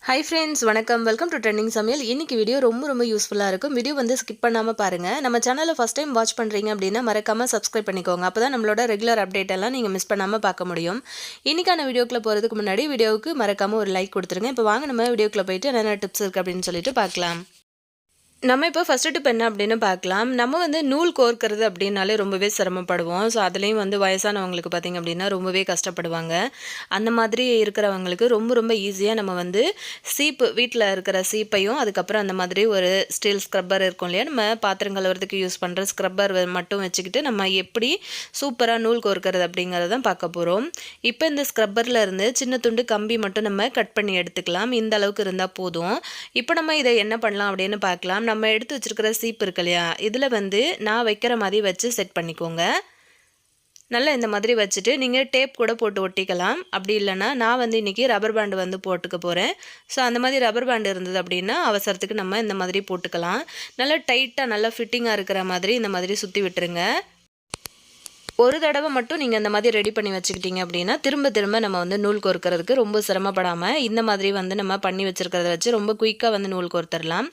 Hi friends, வணக்கம். Welcome to trending சமையல். இன்னைக்கு வீடியோ ரொம்ப யூஸ்ஃபுல்லா இருக்கும். வீடியோ வந்து ஸ்கிப் பண்ணாம பாருங்க. நம்ம சேனலை ஃபர்ஸ்ட் டைம் வாட்ச் பண்றீங்க அப்படின்னா மறக்காம சப்ஸ்கிரைப் பண்ணிக்கோங்க. அப்பதான் நம்மளோட ரெகுலர் அப்டேட் எல்லாம் நீங்க மிஸ் பண்ணாம பார்க்க முடியும். இன்னைக்கான வீடியோக்குள்ள போறதுக்கு முன்னாடி வீடியோவுக்கு மறக்காம ஒரு லைக் கொடுத்துருங்க. இப்போ வாங்க நம்ம வீடியோக்குள்ள போயிட்டு என்னென்ன டிப்ஸ் இருக்கு அப்படின்னு சொல்லிட்டு பார்க்கலாம். நம்ம இப்போ ஃபர்ஸ்ட் டிப் என்ன அப்படின்னு பார்க்கலாம். நம்ம வந்து நூல் கோர்க்கிறது அப்படின்னாலே ரொம்பவே சிரமப்படுவோம். ஸோ அதுலேயும் வந்து வயசானவங்களுக்கு பார்த்திங்க அப்படின்னா ரொம்பவே கஷ்டப்படுவாங்க. அந்த மாதிரி இருக்கிறவங்களுக்கு ரொம்ப ஈஸியாக நம்ம வந்து சீப்பு வீட்டில் இருக்கிற சீப்பையும் அதுக்கப்புறம் அந்த மாதிரி ஒரு ஸ்டீல் ஸ்க்ரப்பர் இருக்கும் இல்லையா, நம்ம பாத்திரம் கழுவுறதுக்கு யூஸ் பண்ணுற ஸ்க்ரப்பர் மட்டும் வச்சுக்கிட்டு நம்ம எப்படி சூப்பராக நூல் கோர்க்கிறது அப்படிங்கிறத தான் பார்க்க போகிறோம். இப்போ இந்த ஸ்க்ரப்பரில் இருந்து சின்ன துண்டு கம்பி மட்டும் நம்ம கட் பண்ணி எடுத்துக்கலாம். இந்த அளவுக்கு இருந்தால் போதும். இப்போ நம்ம இதை என்ன பண்ணலாம் அப்படின்னு பார்க்கலாம். நம்ம எடுத்து வச்சிருக்கிற சீப்பு இருக்கு இல்லையா, இதில் வந்து நான் வைக்கிற மாதிரி வச்சு செட் பண்ணிக்கோங்க. நல்லா இந்த மாதிரி வச்சுட்டு நீங்கள் டேப் கூட போட்டு ஒட்டிக்கலாம். அப்படி இல்லைன்னா நான் வந்து இன்றைக்கி ரப்பர் பேண்டு வந்து போட்டுக்க போகிறேன். ஸோ அந்த மாதிரி ரப்பர் பேண்டு இருந்தது அப்படின்னா அவசரத்துக்கு நம்ம இந்த மாதிரி போட்டுக்கலாம். நல்லா டைட்டாக நல்லா ஃபிட்டிங்காக இருக்கிற மாதிரி இந்த மாதிரி சுற்றி விட்டுருங்க. ஒரு தடவை மட்டும் நீங்கள் இந்த மாதிரி ரெடி பண்ணி வச்சுக்கிட்டீங்க அப்படின்னா திரும்ப நம்ம வந்து நூல் கோர்க்கிறதுக்கு ரொம்ப சிரமப்படாமல் இந்த மாதிரி வந்து நம்ம பண்ணி வச்சுருக்கிறத வச்சு ரொம்ப குயிக்காக வந்து நூல் கோர்த்துடலாம்.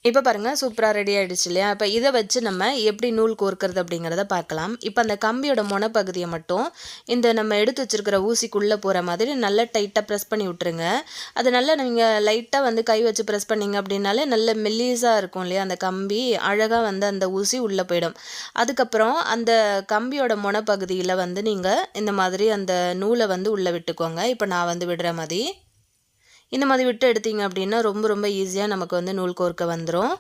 இப்போ பாருங்கள், சூப்பராக ரெடி ஆகிடுச்சு இல்லையா. இப்போ இதை வச்சு நம்ம எப்படி நூல் கோர்க்கிறது அப்படிங்கிறத பார்க்கலாம். இப்போ அந்த கம்பியோட முனைப்பகுதியை மட்டும் இந்த நம்ம எடுத்து வச்சுருக்கிற ஊசிக்குள்ளே போகிற மாதிரி நல்லா டைட்டாக ப்ரெஸ் பண்ணி விட்டுருங்க. அது நல்லா நீங்கள் லைட்டாக வந்து கை வச்சு ப்ரெஸ் பண்ணிங்க அப்படின்னாலே நல்ல மெல்லீஸாக இருக்கும் இல்லையா, அந்த கம்பி அழகாக வந்து அந்த ஊசி உள்ளே போயிடும். அதுக்கப்புறம் அந்த கம்பியோட முனைப்பகுதியில் வந்து நீங்கள் இந்த மாதிரி அந்த நூலை வந்து உள்ளே விட்டுக்கோங்க. இப்போ நான் வந்து விடுற மாதிரி இந்த மாதிரி விட்டு எடுத்தீங்க அப்படின்னா ரொம்ப ஈஸியாக நமக்கு வந்து நூல் கோர்க்க வந்துடும்.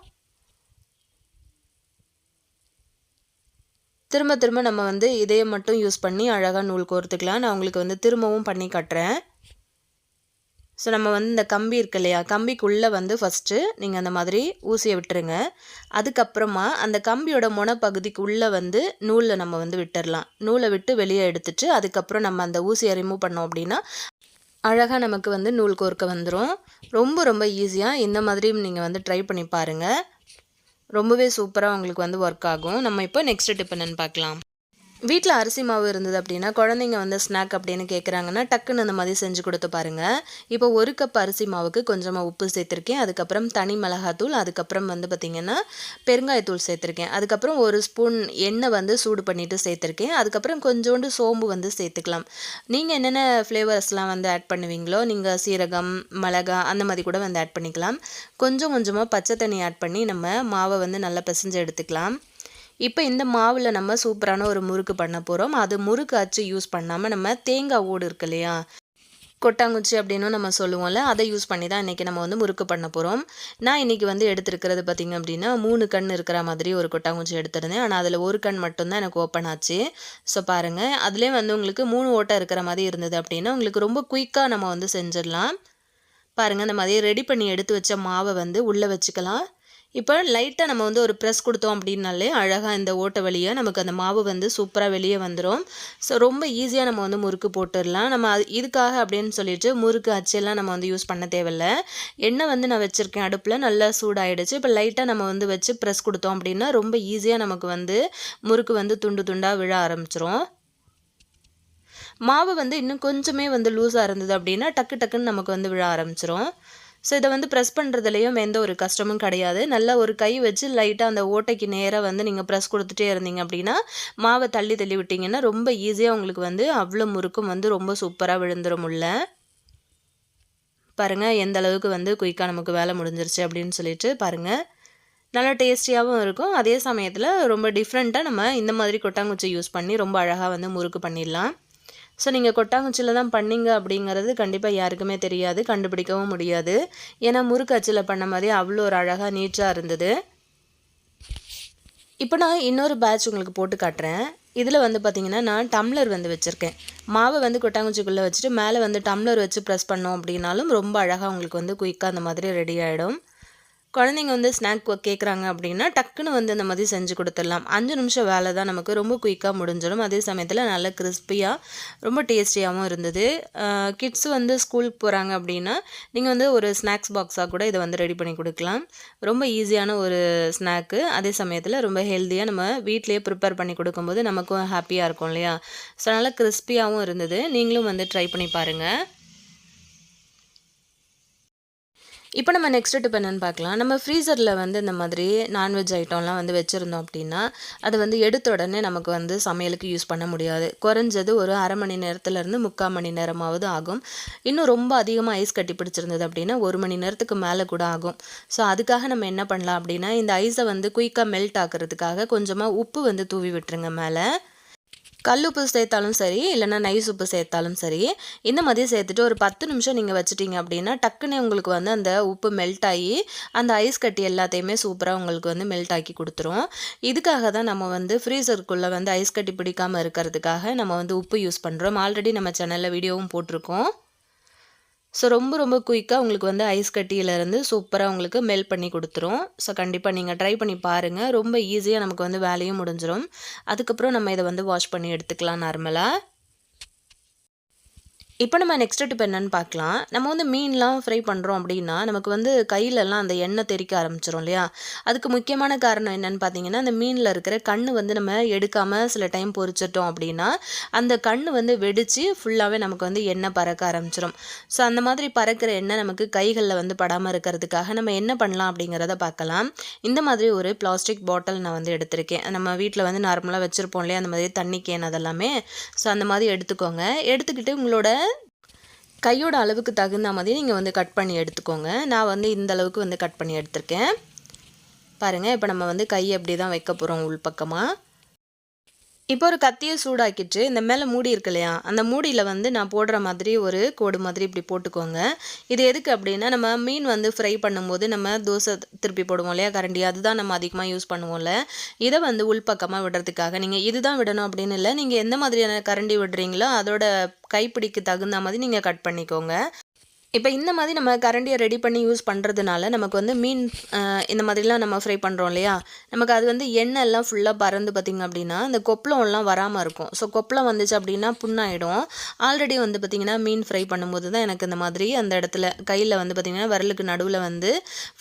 திரும்ப நம்ம வந்து இதையை மட்டும் யூஸ் பண்ணி அழகாக நூல் கோர்த்துக்கலாம். நான் உங்களுக்கு வந்து திரும்பவும் பண்ணி காட்டுறேன். ஸோ நம்ம வந்து இந்த கம்பி இருக்கு இல்லையா, கம்பிக்குள்ளே வந்து ஃபஸ்ட்டு நீங்கள் அந்த மாதிரி ஊசியை விட்டுருங்க. அதுக்கப்புறமா அந்த கம்பியோட முனைப்பகுதிக்குள்ளே வந்து நூலில் நம்ம வந்து விட்டுடலாம். நூலை விட்டு வெளியே எடுத்துட்டு அதுக்கப்புறம் நம்ம அந்த ஊசியை ரிமூவ் பண்ணோம் அப்படின்னா அழகாக நமக்கு வந்து நூல் கோர்க்க வந்துடும். ரொம்ப ஈஸியாக இந்த மாதிரி நீங்கள் வந்து ட்ரை பண்ணி பாருங்கள். ரொம்பவே சூப்பராக உங்களுக்கு வந்து ஒர்க் ஆகும். நம்ம இப்போ நெக்ஸ்ட் டிப் என்னென்னு பார்க்கலாம். வீட்டில் அரிசி மாவு இருந்தது அப்படின்னா குழந்தைங்க வந்து ஸ்நாக் அப்படின்னு கேட்குறாங்கன்னா டக்குன்னு அந்த மாதிரி செஞ்சு கொடுத்து பாருங்கள். இப்போ 1 கப் அரிசி மாவுக்கு கொஞ்சமாக உப்பு சேர்த்துருக்கேன். அதுக்கப்புறம் தனி மிளகாத்தூள், அதுக்கப்புறம் வந்து பார்த்திங்கன்னா பெருங்காயத்தூள் சேர்த்துருக்கேன். அதுக்கப்புறம் 1 ஸ்பூன் எண்ணெய் வந்து சூடு பண்ணிவிட்டு சேர்த்துருக்கேன். அதுக்கப்புறம் கொஞ்சோண்டு சோம்பு வந்து சேர்த்துக்கலாம். நீங்கள் என்னென்ன ஃப்ளேவர்ஸ்லாம் வந்து ஆட் பண்ணுவீங்களோ, நீங்கள் சீரகம், மிளகா அந்த மாதிரி கூட வந்து ஆட் பண்ணிக்கலாம். கொஞ்சமாக பச்சை தண்ணி ஆட் பண்ணி நம்ம மாவை வந்து நல்லா பிசைஞ்சு எடுத்துக்கலாம். இப்போ இந்த மாவில் நம்ம சூப்பரான ஒரு முறுக்கு பண்ண போகிறோம். அது முறுக்கு அச்சு யூஸ் பண்ணாமல் நம்ம தேங்காய் ஓடு இருக்கு இல்லையா, கொட்டாங்குச்சி அப்படின்னு நம்ம சொல்லுவோம்ல, அதை யூஸ் பண்ணி தான் இன்றைக்கி நம்ம வந்து முறுக்கு பண்ண போகிறோம். நான் இன்றைக்கி வந்து எடுத்துருக்கிறது பார்த்திங்க அப்படின்னா 3 கண் இருக்கிற மாதிரி ஒரு கொட்டாங்குச்சி எடுத்துருந்தேன். ஆனால் அதில் 1 கண் மட்டும்தான் எனக்கு ஓப்பன் ஆச்சு. ஸோ பாருங்கள், அதுலேயே வந்து உங்களுக்கு 3 ஓட்டை இருக்கிற மாதிரி இருந்தது அப்படின்னா உங்களுக்கு ரொம்ப குயிக்காக நம்ம வந்து செஞ்சிடலாம். பாருங்கள், இந்த மாதிரி ரெடி பண்ணி எடுத்து வச்ச மாவை வந்து உள்ளே வச்சுக்கலாம். இப்போ லைட்டாக நம்ம வந்து ஒரு ப்ரெஸ் கொடுத்தோம் அப்படின்னாலே அழகாக இந்த ஓட்டை வழியாக நமக்கு அந்த மாவு வந்து சூப்பராக வெளியே வந்துடும். ஸோ ரொம்ப ஈஸியாக நம்ம வந்து முறுக்கு போட்டுடலாம். நம்ம இதுக்காக அப்படின்னு சொல்லிட்டு முறுக்கு அச்செல்லாம் நம்ம வந்து யூஸ் பண்ண தேவையில்லை. எண்ணெய் வந்து நான் வச்சுருக்கேன் அடுப்பில், நல்லா சூடாகிடுச்சு. இப்போ லைட்டாக நம்ம வந்து வச்சு ப்ரெஸ் கொடுத்தோம் அப்படின்னா ரொம்ப ஈஸியாக நமக்கு வந்து முறுக்கு வந்து துண்டாக விழ ஆரம்பிச்சிரும். மாவு வந்து இன்னும் கொஞ்சமே வந்து லூஸாக இருந்தது அப்படின்னா டக்குன்னு நமக்கு வந்து விழ ஆரம்பிச்சிரும். ஸோ இதை வந்து ப்ரெஸ் பண்ணுறதுலையும் எந்த ஒரு கஷ்டமும் கிடையாது. நல்லா ஒரு கை வச்சு லைட்டாக அந்த ஓட்டைக்கு நேராக வந்து நீங்கள் ப்ரெஸ் கொடுத்துட்டே இருந்தீங்க அப்படின்னா மாவை தள்ளி விட்டிங்கன்னா ரொம்ப ஈஸியாக உங்களுக்கு வந்து அவ்வளோ முறுக்கும் வந்து ரொம்ப சூப்பராக விழுந்துரும் உள்ள. பாருங்கள் எந்த அளவுக்கு வந்து குயிக்காக நமக்கு வேலை முடிஞ்சிருச்சு அப்படின்னு சொல்லிட்டு பாருங்கள். நல்லா டேஸ்டியாகவும் இருக்கும். அதே சமயத்தில் ரொம்ப டிஃப்ரெண்ட்டாக நம்ம இந்த மாதிரி கொட்டாங்குச்சி யூஸ் பண்ணி ரொம்ப அழகாக வந்து முறுக்கு பண்ணிடலாம். ஸோ நீங்கள் கொட்டாங்குச்சியில் தான் பண்ணீங்க அப்படிங்கிறது கண்டிப்பாக யாருக்குமே தெரியாது, கண்டுபிடிக்கவும் முடியாது. ஏன்னா முறுக்கு அச்சில் பண்ண மாதிரி அவ்வளோ ஒரு அழகாக நீட்டாக இருந்தது. இப்போ நான் இன்னொரு பேட்ச் உங்களுக்கு போட்டு காட்டுறேன். இதில் வந்து பார்த்திங்கன்னா நான் டம்ளர் வந்து வச்சுருக்கேன். மாவை வந்து கொட்டாங்குச்சிக்குள்ளே வச்சுட்டு மேலே வந்து டம்ளர் வச்சு ப்ரெஸ் பண்ணோம் அப்படின்னாலும் ரொம்ப அழகாக உங்களுக்கு வந்து குயிக்காக அந்த மாதிரி ரெடி ஆகிடும். குழந்தைங்க வந்து ஸ்நாக் கேட்குறாங்க அப்படின்னா டக்குன்னு வந்து இந்த மாதிரி செஞ்சு கொடுத்துடலாம். 5 நிமிஷம் வேலை தான், நமக்கு ரொம்ப குயிக்காக முடிஞ்சிடும். அதே சமயத்தில் நல்ல கிறிஸ்பியாக ரொம்ப டேஸ்டியாகவும் இருந்தது. கிட்ஸ் வந்து ஸ்கூலுக்கு போகிறாங்க அப்படின்னா நீங்கள் வந்து ஒரு ஸ்நாக்ஸ் பாக்ஸாக கூட இதை வந்து ரெடி பண்ணி கொடுக்கலாம். ரொம்ப ஈஸியான ஒரு ஸ்நாக்கு, அதே சமயத்தில் ரொம்ப ஹெல்த்தியாக நம்ம வீட்டிலேயே ப்ரிப்பேர் பண்ணி கொடுக்கும்போது நமக்கும் ஹாப்பியாக இருக்கும் இல்லையா. ஸோ நல்லா கிறிஸ்பியாகவும் இருந்தது. நீங்களும் வந்து ட்ரை பண்ணி பாருங்கள். இப்போ நம்ம நெக்ஸ்ட் டிப் என்னன்னு பார்க்கலாம். நம்ம ஃப்ரீசரில் வந்து இந்த மாதிரி நான்வெஜ் ஐட்டம்லாம் வந்து வச்சுருந்தோம் அப்படின்னா, அது வந்து எடுத்த உடனே நமக்கு வந்து சமையலுக்கு யூஸ் பண்ண முடியாது. குறைஞ்சது ஒரு 1/2 மணி நேரத்துலேருந்து 3/4 மணி நேரமாவது ஆகும். இன்னும் ரொம்ப அதிகமாக ஐஸ் கட்டி பிடிச்சிருந்தது அப்படின்னா 1 மணி நேரத்துக்கு மேலே கூட ஆகும். ஸோ அதுக்காக நம்ம என்ன பண்ணலாம் அப்படின்னா, இந்த ஐஸை வந்து குயிக்காக மெல்ட் ஆக்குறதுக்காக கொஞ்சமாக உப்பு வந்து தூவி விட்டுருங்க மேலே. கல் உப்பு சேர்த்தாலும் சரி, இல்லைனா நைஸ் உப்பு சேர்த்தாலும் சரி, இந்த மாதிரி சேர்த்துட்டு ஒரு 10 நிமிஷம் நீங்கள் வச்சுட்டீங்க அப்படின்னா டக்குன்னு உங்களுக்கு வந்து அந்த உப்பு மெல்ட் ஆகி அந்த ஐஸ் கட்டி எல்லாத்தையுமே சூப்பராக உங்களுக்கு வந்து மெல்ட் ஆக்கி கொடுத்துரும். இதுக்காக தான் நம்ம வந்து ஃப்ரீசருக்குள்ளே வந்து ஐஸ் கட்டி பிடிக்காமல் இருக்கிறதுக்காக நம்ம வந்து உப்பு யூஸ் பண்ணுறோம். ஆல்ரெடி நம்ம சேனலில் வீடியோவும் போட்டிருக்கோம். ஸோ ரொம்ப குயிக்காக உங்களுக்கு வந்து ஐஸ் கட்டியிலேருந்து சூப்பராக உங்களுக்கு மெல்ட் பண்ணி கொடுத்துரும். ஸோ கண்டிப்பாக நீங்கள் ட்ரை பண்ணி பாருங்கள். ரொம்ப ஈஸியாக நமக்கு வந்து வேலையும் முடிஞ்சிடும். அதுக்கப்புறம் நம்ம இதை வந்து வாஷ் பண்ணி எடுத்துக்கலாம் நார்மலாக. இப்போ நம்ம நெக்ஸ்ட் டிப் என்னன்னு பார்க்கலாம். நம்ம வந்து மீன்லாம் ஃப்ரை பண்ணுறோம் அப்படின்னா நமக்கு வந்து கையிலலாம் அந்த எண்ணெய் தெறிக்க ஆரம்பிச்சிரும் இல்லையா? அதுக்கு முக்கியமான காரணம் என்னன்னு பார்த்தீங்கன்னா, அந்த மீனில் இருக்கிற கண்ணு வந்து நம்ம எடுக்காமல் சில டைம் பொரிச்சிட்டோம் அப்படின்னா அந்த கண்ணு வந்து வெடித்து ஃபுல்லாகவே நமக்கு வந்து எண்ணெய் பறக்க ஆரம்பிச்சிடும். ஸோ அந்த மாதிரி பறக்கிற எண்ணெய் நமக்கு கைகளில் வந்து படாமல் இருக்கிறதுக்காக நம்ம என்ன பண்ணலாம் அப்படிங்கிறத பார்க்கலாம். இந்த மாதிரி ஒரு பிளாஸ்டிக் பாட்டில் நான் வந்து எடுத்திருக்கேன். நம்ம வீட்டில் வந்து நார்மலாக வச்சுருப்போம் இல்லையா, அந்த மாதிரி தண்ணி கேன் அதெல்லாமே. ஸோ அந்த மாதிரி எடுத்துக்கோங்க. எடுத்துக்கிட்டு உங்களோட கையோட அளவுக்கு தகுந்த மாதிரி நீங்கள் வந்து கட் பண்ணி எடுத்துக்கோங்க. நான் வந்து இந்த அளவுக்கு வந்து கட் பண்ணி எடுத்திருக்கேன். பாருங்கள், இப்போ நம்ம வந்து கையை அப்படி தான் வைக்க போகிறோம் உள் பக்கமாக. இப்போ ஒரு கத்தியை சூடாக்கிட்டு இந்த மேலே மூடி இருக்கு இல்லையா, அந்த மூடியில் வந்து நான் போடுற மாதிரி ஒரு கோடு மாதிரி இப்படி போட்டுக்கோங்க. இது எதுக்கு அப்படின்னா, நம்ம மீன் வந்து ஃப்ரை பண்ணும்போது நம்ம தோசை திருப்பி போடுவோம் இல்லையா கரண்டி, அதுதான் நம்ம அதிகமாக யூஸ் பண்ணுவோம்ல. இதை வந்து உள்பக்கமாக விடுறதுக்காக நீங்கள் இதுதான் விடணும் அப்படின்னு இல்லை. நீங்கள் எந்த மாதிரியான கரண்டி விடுறீங்களோ அதோட கைப்பிடிக்கு தகுந்த மாதிரி நீங்கள் கட் பண்ணிக்கோங்க. இப்போ இந்த மாதிரி நம்ம கரண்டியை ரெடி பண்ணி யூஸ் பண்ணுறதுனால நமக்கு வந்து மீன் இந்த மாதிரிலாம் நம்ம ஃப்ரை பண்ணுறோம் இல்லையா, நமக்கு அது வந்து எண்ணெய் எல்லாம் ஃபுல்லாக பறந்து பார்த்திங்க அப்படின்னா அந்த கொப்பளம்லாம் வராமல் இருக்கும். ஸோ கொப்பளம் வந்துச்சு அப்படின்னா புண்ணாயிடும். ஆல்ரெடி வந்து பார்த்திங்கன்னா மீன் ஃப்ரை பண்ணும்போது தான் எனக்கு இந்த மாதிரி அந்த இடத்துல கையில் வந்து பார்த்திங்கன்னா விரலுக்கு நடுவில் வந்து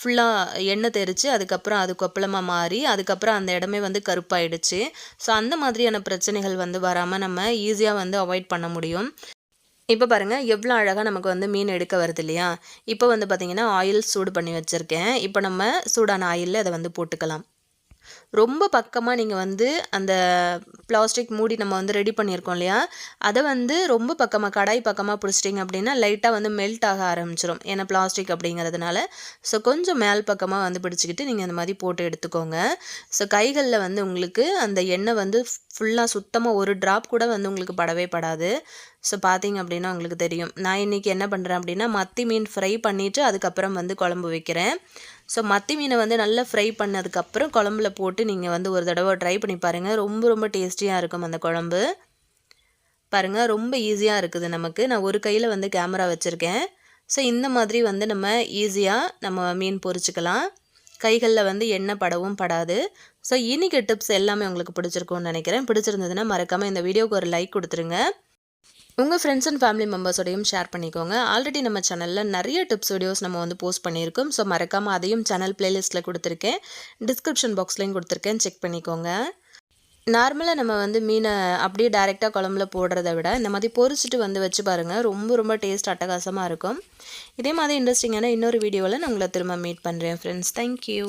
ஃபுல்லாக எண்ணெய் தெரிச்சு அதுக்கப்புறம் அது கொப்பளமாக மாறி அதுக்கப்புறம் அந்த இடமே வந்து கருப்பாயிடுச்சு. ஸோ அந்த மாதிரியான பிரச்சனைகள் வந்து வராமல் நம்ம ஈஸியாக வந்து அவாய்ட் பண்ண முடியும். இப்போ பாருங்கள் எவ்வளோ அழகாக நமக்கு வந்து மீன் எடுக்க வருது இல்லையா. இப்போ வந்து பார்த்திங்கன்னா ஆயில் சூடு பண்ணி வச்சுருக்கேன். இப்போ நம்ம சூடான ஆயிலில் அதை வந்து போட்டுக்கலாம். ரொம்ப பக்கமாக நீங்கள் வந்து அந்த பிளாஸ்டிக் மூடி நம்ம வந்து ரெடி பண்ணியிருக்கோம் இல்லையா, அதை வந்து ரொம்ப பக்கமாக கடாய் பக்கமாக பிடிச்சிட்டிங்க அப்படின்னா லைட்டாக வந்து மெல்ட் ஆக ஆரம்பிச்சிடும். ஏன்னா பிளாஸ்டிக் அப்படிங்கிறதுனால. ஸோ கொஞ்சம் மேல் பக்கமாக வந்து பிடிச்சிக்கிட்டு நீங்கள் அந்த மாதிரி போட்டு எடுத்துக்கோங்க. ஸோ கைகளில் வந்து உங்களுக்கு அந்த எண்ணெய் வந்து ஃபுல்லாக சுத்தமாக ஒரு ட்ராப் கூட வந்து உங்களுக்கு படவே படாது. ஸோ பார்த்தீங்க அப்படின்னா உங்களுக்கு தெரியும். நான் இன்றைக்கி என்ன பண்ணுறேன் அப்படின்னா மத்தி மீன் ஃப்ரை பண்ணிவிட்டு அதுக்கப்புறம் வந்து குழம்பு வைக்கிறேன். ஸோ மத்தி மீனை வந்து நல்லா ஃப்ரை பண்ணதுக்கப்புறம் குழம்புல போட்டு நீங்கள் வந்து ஒரு தடவை ட்ரை பண்ணி பாருங்கள். ரொம்ப டேஸ்டியாக இருக்கும் அந்த குழம்பு. பாருங்கள் ரொம்ப ஈஸியாக இருக்குது நமக்கு. நான் ஒரு கையில் வந்து கேமரா வச்சுருக்கேன். ஸோ இந்த மாதிரி வந்து நம்ம ஈஸியாக நம்ம மீன் பொரிச்சுக்கலாம். கைகளில் வந்து எண்ணெய் படவும் படாது. ஸோ இன்றைக்கி டிப்ஸ் எல்லாமே உங்களுக்கு பிடிச்சிருக்கும்னு நினைக்கிறேன். பிடிச்சிருந்ததுன்னா மறக்காமல் இந்த வீடியோவுக்கு ஒரு லைக் கொடுத்துருங்க. உங்கள் ஃப்ரெண்ட்ஸ் அண்ட் ஃபேமிலி மெம்பர்ஸோடையும் ஷேர் பண்ணிக்கோங்க. ஆல்ரெடி நம்ம சேனலில் நிறைய டிப்ஸ் வீடியோஸ் நம்ம வந்து போஸ்ட் பண்ணியிருக்கோம். ஸோ மறக்காமல் அதையும் சேனல் பிளேலிஸ்ட்டில் கொடுத்துருக்கேன். டிஸ்கிரிப்ஷன் பாக்ஸ்லையும் கொடுத்துருக்கேன், செக் பண்ணிக்கோங்க. நார்மலாக நம்ம வந்து மீனை அப்படியே டைரெக்டாக குழம்புல போடுறத விட இந்த மாதிரி பொரிச்சிட்டு வந்து வச்சு பாருங்கள். ரொம்ப டேஸ்ட் அட்டகாசமாக இருக்கும். இதே மாதிரி இன்ட்ரெஸ்டிங்கான இன்னொரு வீடியோவில் நான் உங்களை திரும்ப மீட் பண்ணுறேன் ஃப்ரெண்ட்ஸ். தேங்க்யூ.